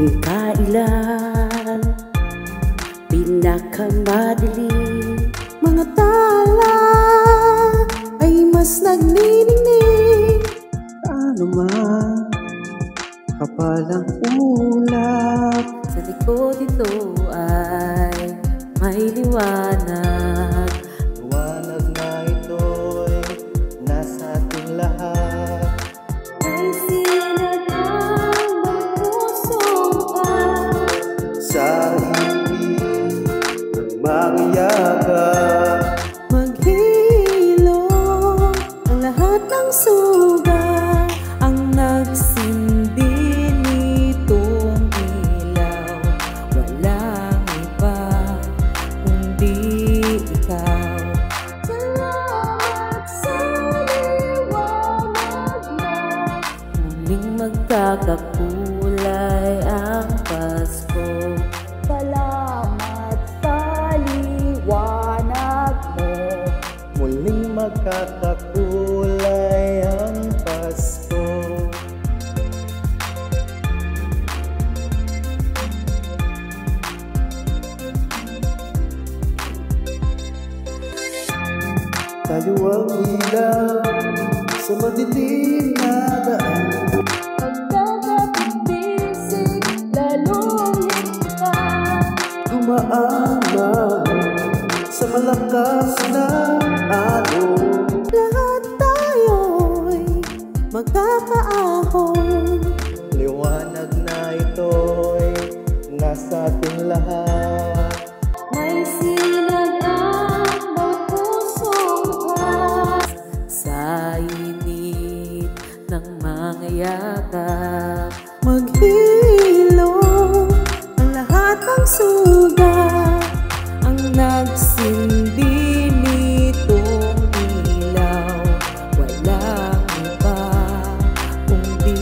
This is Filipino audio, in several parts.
Kung kailan pinakamadilim, mga tala ay mas nagniningning. Ano man kapalang ulap, Sa likod ito ay may liwanag. liwanag na ito'y nasa ating lahat. Ay sinagang magpusong ka Sa ibig ng mga yakap, maghilom ang lahat ng suga. Ang nagsindi nitong ilaw, walang iba kundi ikaw. Salamat sa liwanag mo, muling magkakakulay ang Pasko. Salamat sa liwanag mo, muling magkakakulay ang Pasko. Tayo ang ilaw sa madilim na daan. pagkakapisig lalong hika. Dumaan sa malakas na alon. Lahat tayo'y magkakaahon. Liwanag na ito'y nasa ating lahat. May sinagang magpusong ka sa init ng mga yakap. Maghilom ang lahat ng suga. Ang nagsindi nitong ilaw, walang iba kundi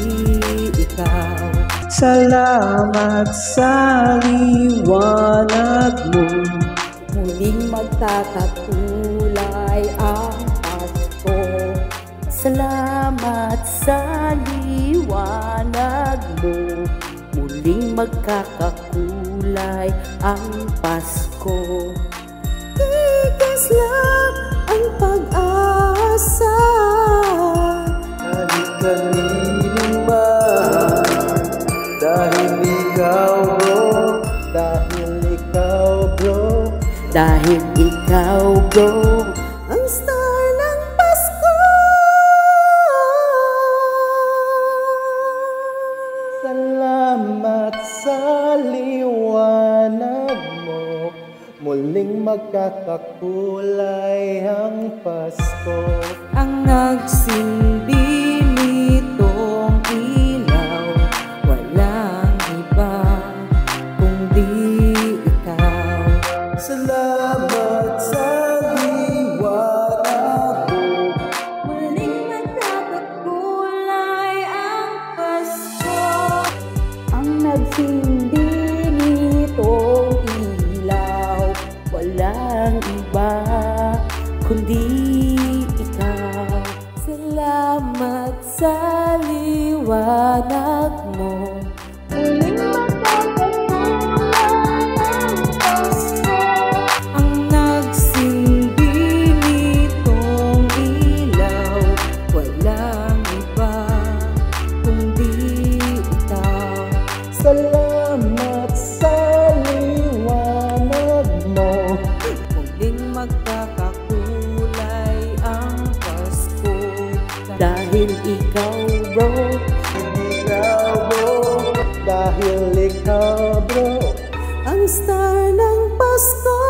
ikaw. Salamat sa liwanag mo, Muling magkakakulay ang Pasko. Salamat sa liwanag mo, muling magkakakulay ang Pasko. Tigas lang ang pag-asa, kahit kanino man. Dahil ikaw bro, dahil ikaw bro, dahil ikaw bro, ang star ng Pasko. salamat sa liwanag mo, muling magkakakulay ang Pasko. Ang nagsindi nitong ilaw, walang iba kundi ikaw. Salamat sa liwanag mo, Muling magkakakulay ang Pasko. Ang nagsindi nitong ilaw, walang iba kundi ikaw. Salamat sa liwanag mo, muling magkakakulay ang Pasko. Ang nagsindi nitong ilaw, walang iba kundi ikaw. salamat sa liwanag mo, Muling magkakakulay ang Pasko. Dahil ikaw bro, ikaw bro, dahil ikaw bro, ang star ng Pasko.